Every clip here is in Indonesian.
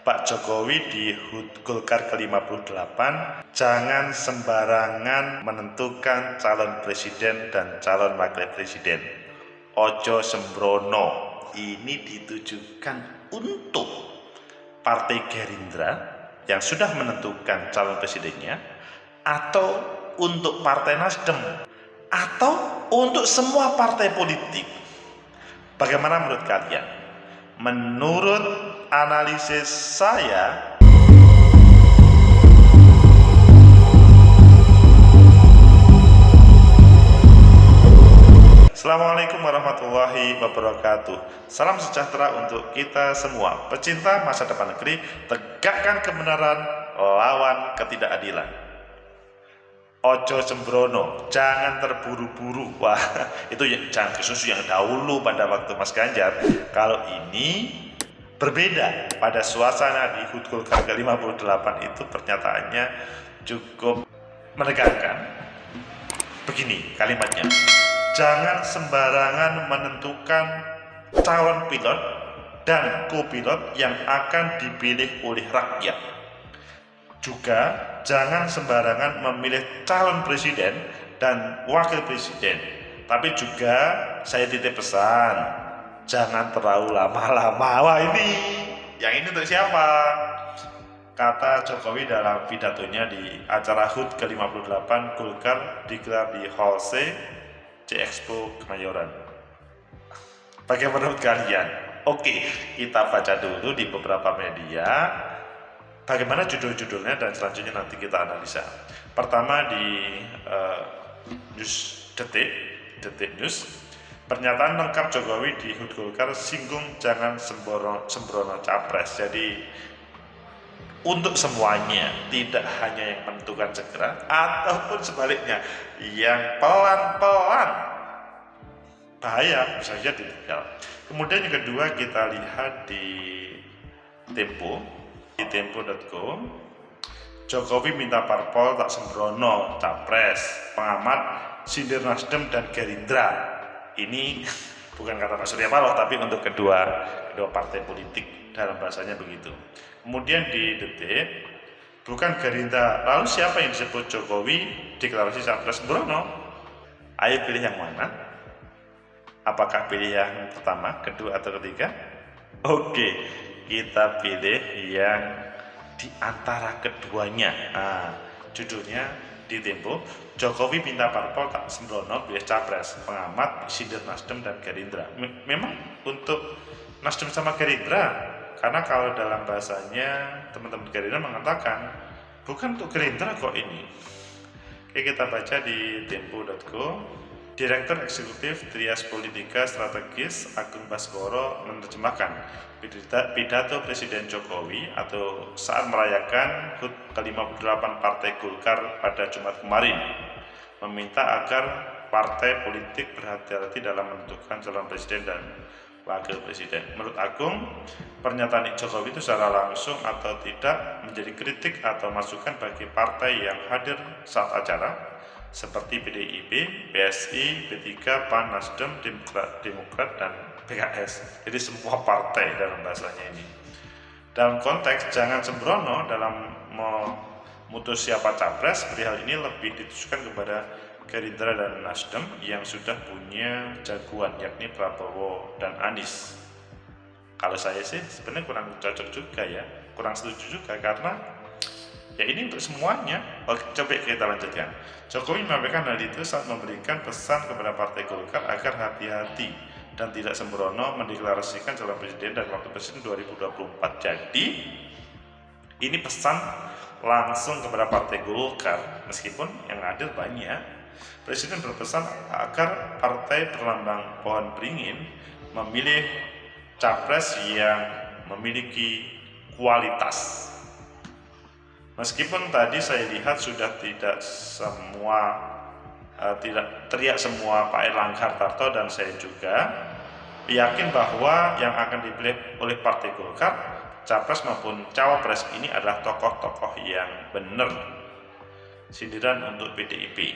Pak Jokowi di HUT Golkar ke-58 jangan sembarangan menentukan calon presiden dan calon wakil presiden. Ojo sembrono. Ini ditujukan untuk Partai Gerindra yang sudah menentukan calon presidennya, atau untuk Partai Nasdem, atau untuk semua partai politik. Bagaimana menurut kalian? Menurut analisis saya, Assalamualaikum warahmatullahi wabarakatuh. Salam sejahtera untuk kita semua. Pecinta masa depan negeri, tegakkan kebenaran, lawan ketidakadilan. Ojo sembrono, jangan terburu-buru. Wah, itu jangan khusus yang dahulu pada waktu Mas Ganjar. Kalau ini berbeda pada suasana di HUT Golkar ke-58 itu pernyataannya cukup menegangkan. Begini kalimatnya. Jangan sembarangan menentukan calon pilot dan kopilot yang akan dipilih oleh rakyat. Juga jangan sembarangan memilih calon presiden dan wakil presiden. Tapi juga saya titip pesan, jangan terlalu lama-lama. Wah, yang ini untuk siapa? Kata Jokowi dalam pidatonya di acara HUT ke-58 Golkar digelar di Hall C Expo Kemayoran. Bagaimana menurut kalian? Oke, kita baca dulu di beberapa media bagaimana judul-judulnya dan selanjutnya nanti kita analisa. Pertama di News Detik News, pernyataan lengkap Jokowi di HUT Golkar singgung jangan sembrono capres. Jadi untuk semuanya, tidak hanya yang menentukan segera ataupun sebaliknya yang pelan-pelan, bahaya bisa saja ditinggal. Kemudian yang kedua kita lihat di Tempo, di tempo.com, Jokowi minta parpol tak sembrono capres, pengamat sindir Nasdem dan Gerindra. Ini bukan kata Pak Surya Paloh, tapi untuk kedua partai politik, dalam bahasanya begitu. Kemudian di Detik, bukan Gerindra, lalu siapa yang disebut Jokowi deklarasi capres sembrono? Ayo pilih yang mana? Apakah pilih yang pertama, kedua, atau ketiga? Oke, kita pilih yang di antara keduanya. Judulnya di Tempo, Jokowi minta parpol tak sembrono pilih capres, pengamat sindir Nasdem dan Gerindra. Memang untuk Nasdem sama Gerindra, karena kalau dalam bahasanya teman-teman Gerindra mengatakan bukan untuk Gerindra kok ini. Oke, kita baca di tempo.co. Direktur Eksekutif Trias Politika Strategis Agung Baskoro menerjemahkan pidato Presiden Jokowi atau saat merayakan HUT ke-58 Partai Golkar pada Jumat kemarin, meminta agar partai politik berhati-hati dalam menentukan calon presiden dan wakil presiden. Menurut Agung, pernyataan Jokowi itu secara langsung atau tidak menjadi kritik atau masukan bagi partai yang hadir saat acara seperti PDIP, PSI, P3, PAN, Nasdem, Demokrat, dan PKS. Jadi semua partai dalam bahasanya ini. Dalam konteks jangan sembrono dalam memutus siapa capres, perihal ini lebih ditujukan kepada Gerindra dan Nasdem yang sudah punya jagoan, yakni Prabowo dan Anies. Kalau saya sih sebenarnya kurang cocok juga ya, kurang setuju juga, karena ya ini untuk semuanya. Oke, coba kita lanjutkan. Jokowi menyampaikan hal itu saat memberikan pesan kepada Partai Golkar agar hati-hati dan tidak sembrono mendeklarasikan calon presiden dan wakil presiden 2024. Jadi ini pesan langsung kepada Partai Golkar, meskipun yang hadir banyak. Presiden berpesan agar partai berlambang pohon beringin memilih capres yang memiliki kualitas. Meskipun tadi saya lihat sudah tidak teriak semua Pak Erlangga Hartarto, dan saya juga yakin bahwa yang akan dipilih oleh Partai Golkar, capres maupun cawapres ini adalah tokoh-tokoh yang benar. Sindiran untuk PDIP.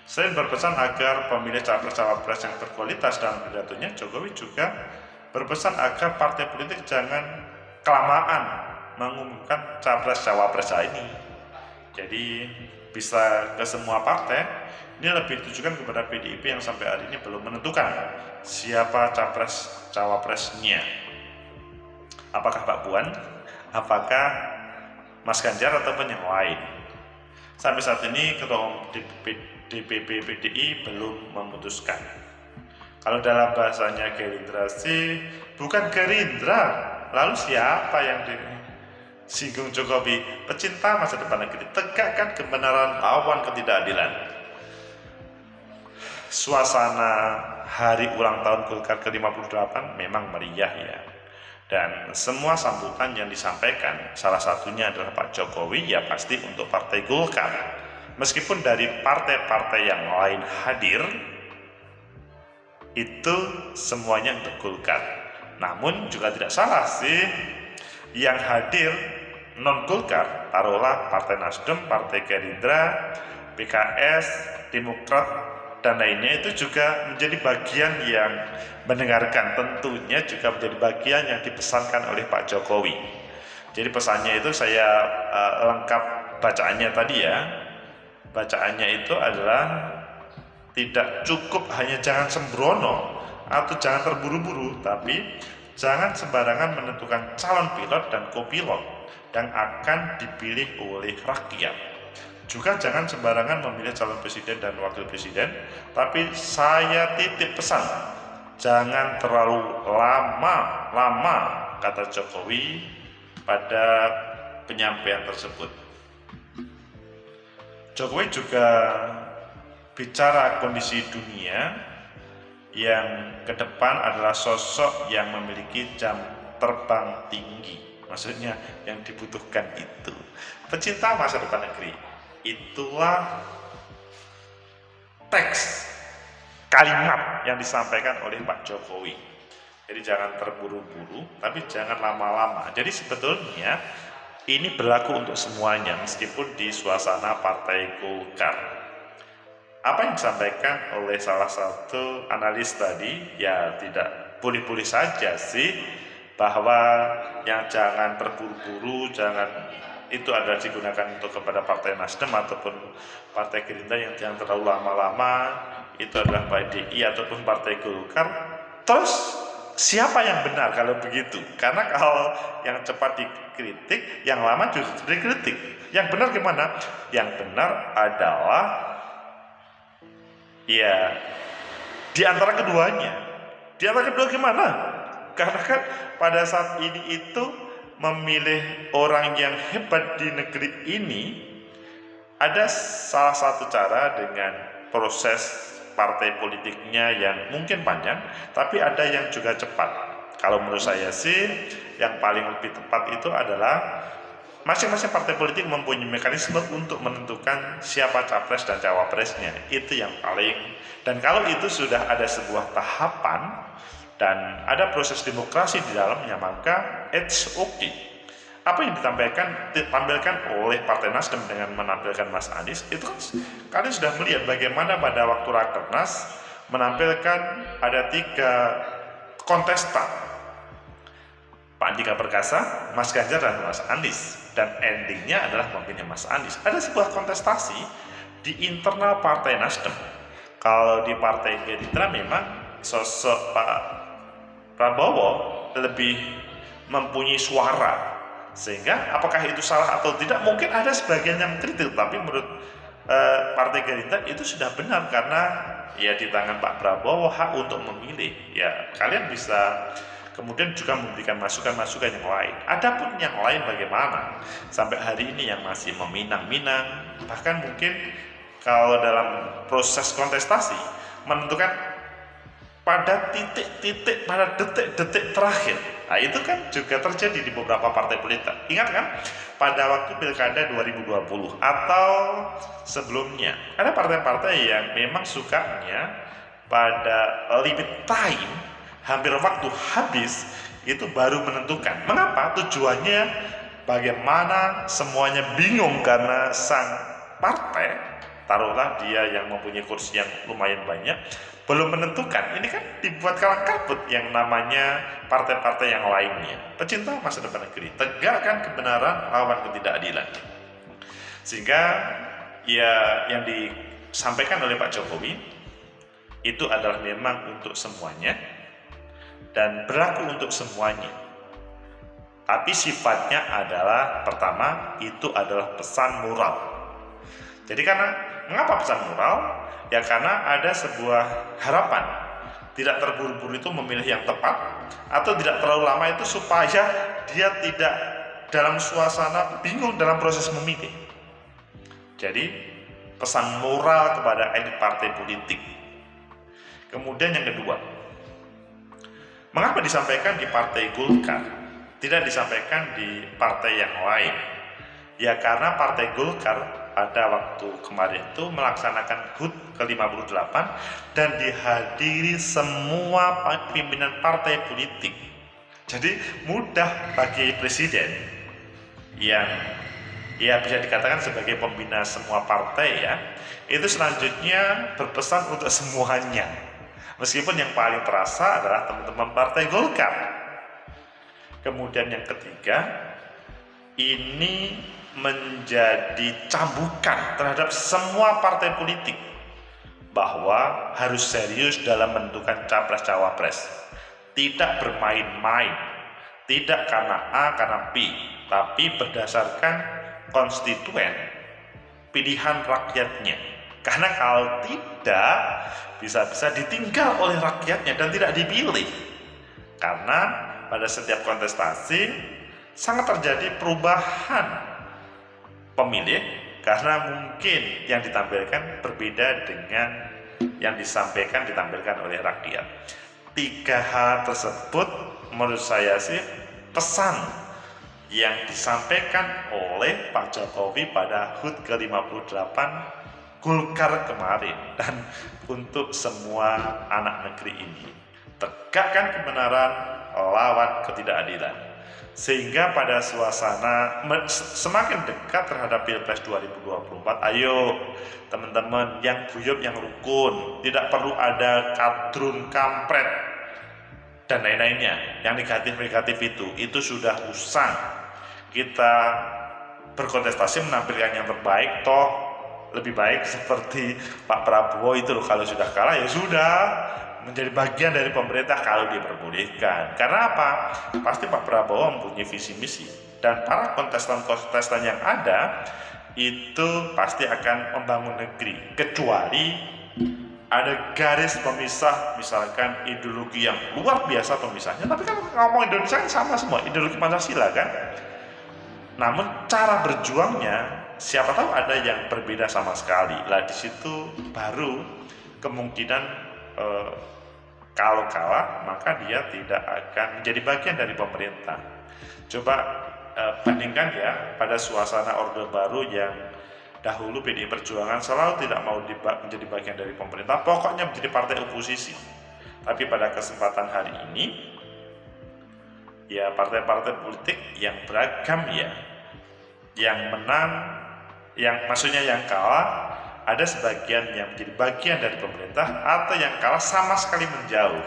Selain berpesan agar pemilih capres-cawapres yang berkualitas dalam pidatonya, Jokowi juga berpesan agar partai politik jangan kelamaan mengumumkan capres-cawapres ini. Jadi bisa ke semua partai. Ini lebih ditujukan kepada PDIP yang sampai hari ini belum menentukan siapa capres-cawapresnya. Apakah Pak Puan, apakah Mas Ganjar ataupun yang lain. Sampai saat ini Ketua Umum DPP PDI belum memutuskan. Kalau dalam bahasanya Gerindra sih bukan Gerindra, lalu siapa yang disinggung Jokowi? Pecinta masa depan negeri, tegakkan kebenaran, lawan ketidakadilan. Suasana hari ulang tahun Golkar ke-58 memang meriah ya. Dan semua sambutan yang disampaikan, salah satunya adalah Pak Jokowi, ya pasti untuk Partai Golkar. Meskipun dari partai-partai yang lain hadir, itu semuanya untuk Golkar. Namun juga tidak salah sih, yang hadir non-Golkar, taruhlah Partai Nasdem, Partai Gerindra, PKS, Demokrat, dan lainnya, itu juga menjadi bagian yang mendengarkan, tentunya juga menjadi bagian yang dipesankan oleh Pak Jokowi. Jadi pesannya itu saya lengkap bacaannya tadi ya. Bacaannya itu adalah tidak cukup hanya jangan sembrono atau jangan terburu-buru, tapi jangan sembarangan menentukan calon pilot dan kopilot yang akan dipilih oleh rakyat. Juga jangan sembarangan memilih calon presiden dan wakil presiden, tapi saya titip pesan, jangan terlalu lama, kata Jokowi pada penyampaian tersebut. Jokowi juga bicara kondisi dunia yang ke depan adalah sosok yang memiliki jam terbang tinggi. Maksudnya yang dibutuhkan itu pecinta masa depan negeri. Itulah teks kalimat yang disampaikan oleh Pak Jokowi. Jadi jangan terburu-buru, tapi jangan lama-lama. Jadi sebetulnya ini berlaku untuk semuanya, meskipun di suasana Partai Golkar. Apa yang disampaikan oleh salah satu analis tadi, ya tidak boleh-boleh saja sih, bahwa yang jangan terburu-buru, jangan itu adalah digunakan untuk kepada Partai Nasdem ataupun Partai Gerindra yang jangan terlalu lama-lama, itu adalah PDI ataupun Partai Golkar. Terus siapa yang benar kalau begitu? Karena kalau yang cepat dikritik, yang lama justru dikritik. Yang benar gimana? Yang benar adalah ya di antara keduanya. Di antara kedua gimana? Karena kan pada saat ini itu memilih orang yang hebat di negeri ini, ada salah satu cara dengan proses partai politiknya yang mungkin panjang, tapi ada yang juga cepat. Kalau menurut saya sih, yang paling lebih tepat itu adalah masing-masing partai politik mempunyai mekanisme untuk menentukan siapa capres dan cawapresnya. Itu yang paling, dan kalau itu sudah ada sebuah tahapan dan ada proses demokrasi di dalamnya, maka it's okay. Apa yang ditampilkan oleh Partai Nasdem dengan menampilkan Mas Anies, itu kan kalian sudah melihat bagaimana pada waktu Rakernas menampilkan ada 3 kontestan, Pak Andika Perkasa, Mas Ganjar, dan Mas Anies, dan endingnya adalah memilih Mas Anies. Ada sebuah kontestasi di internal Partai Nasdem. Kalau di Partai Gerindra memang sosok Pak Prabowo lebih mempunyai suara, sehingga apakah itu salah atau tidak, mungkin ada sebagian yang kritik, tapi menurut Partai Gerindra itu sudah benar, karena ya di tangan Pak Prabowo hak untuk memilih. Ya kalian bisa kemudian juga memberikan masukan-masukan yang lain. Adapun yang lain bagaimana sampai hari ini yang masih meminang-minang, bahkan mungkin kalau dalam proses kontestasi menentukan pada titik-titik, pada detik-detik terakhir. Nah itu kan juga terjadi di beberapa partai politik. Ingat kan pada waktu Pilkada 2020 atau sebelumnya, ada partai-partai yang memang sukanya pada limit time, hampir waktu habis itu baru menentukan. Mengapa? Tujuannya bagaimana semuanya bingung karena sang partai, taruhlah dia yang mempunyai kursi yang lumayan banyak, belum menentukan. Ini kan dibuat kalang kabut yang namanya partai-partai yang lainnya. Pecinta masa depan negeri, tegakkan kebenaran, lawan ketidakadilan. Sehingga ya yang disampaikan oleh Pak Jokowi itu adalah memang untuk semuanya dan berlaku untuk semuanya. Tapi sifatnya adalah, pertama, itu adalah pesan moral. Jadi mengapa pesan moral? Ya karena ada sebuah harapan, tidak terburu-buru itu memilih yang tepat, atau tidak terlalu lama itu supaya dia tidak dalam suasana bingung dalam proses memilih. Jadi pesan moral kepada elit partai politik. Kemudian yang kedua, mengapa disampaikan di Partai Golkar, tidak disampaikan di partai yang lain? Ya karena Partai Golkar pada waktu kemarin itu melaksanakan HUT ke-58 dan dihadiri semua pimpinan partai politik. Jadi mudah bagi presiden yang ya bisa dikatakan sebagai pembina semua partai ya, itu selanjutnya berpesan untuk semuanya. Meskipun yang paling terasa adalah teman-teman Partai Golkar. Kemudian yang ketiga, ini menjadi cambukan terhadap semua partai politik bahwa harus serius dalam menentukan capres-cawapres, tidak bermain-main, tidak karena A karena B, tapi berdasarkan konstituen pilihan rakyatnya. Karena kalau tidak, bisa-bisa ditinggal oleh rakyatnya dan tidak dipilih. Karena pada setiap kontestasi sangat terjadi perubahan pemilih, karena mungkin yang ditampilkan berbeda dengan yang ditampilkan oleh rakyat. Tiga hal tersebut menurut saya sih pesan yang disampaikan oleh Pak Jokowi pada HUT ke-58 Golkar kemarin, dan untuk semua anak negeri ini, tegakkan kebenaran, lawan ketidakadilan. Sehingga pada suasana semakin dekat terhadap Pilpres 2024, ayo teman-teman yang guyup, yang rukun, tidak perlu ada kadrun, kampret, dan lain-lainnya. Yang negatif-negatif itu sudah usang. Kita berkontestasi menampilkan yang terbaik, toh lebih baik seperti Pak Prabowo itu loh, kalau sudah kalah ya sudah, menjadi bagian dari pemerintah kalau diperbolehkan. Karena apa? Pasti Pak Prabowo mempunyai visi misi, dan para kontestan-kontestan yang ada itu pasti akan membangun negeri, kecuali ada garis pemisah, misalkan ideologi yang luar biasa pemisahnya. Tapi kan ngomong Indonesia kan sama semua, ideologi Pancasila kan. Namun cara berjuangnya siapa tahu ada yang berbeda sama sekali. Lah di situ baru kemungkinan kalau kalah maka dia tidak akan menjadi bagian dari pemerintah. Coba bandingkan ya pada suasana Orde Baru yang dahulu PDI Perjuangan selalu tidak mau menjadi bagian dari pemerintah, pokoknya menjadi partai oposisi. Tapi pada kesempatan hari ini ya partai-partai politik yang beragam ya, yang menang, yang maksudnya yang kalah, ada sebagian yang menjadi bagian dari pemerintah, atau yang kalah sama sekali menjauh.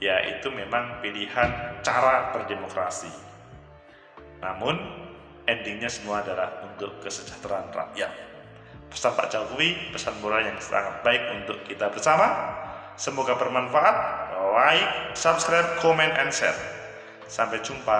Ya itu memang pilihan cara berdemokrasi. Namun endingnya semua adalah untuk kesejahteraan rakyat. Pesan Pak Jokowi, pesan moral yang sangat baik untuk kita bersama. Semoga bermanfaat. Like, subscribe, comment, and share. Sampai jumpa.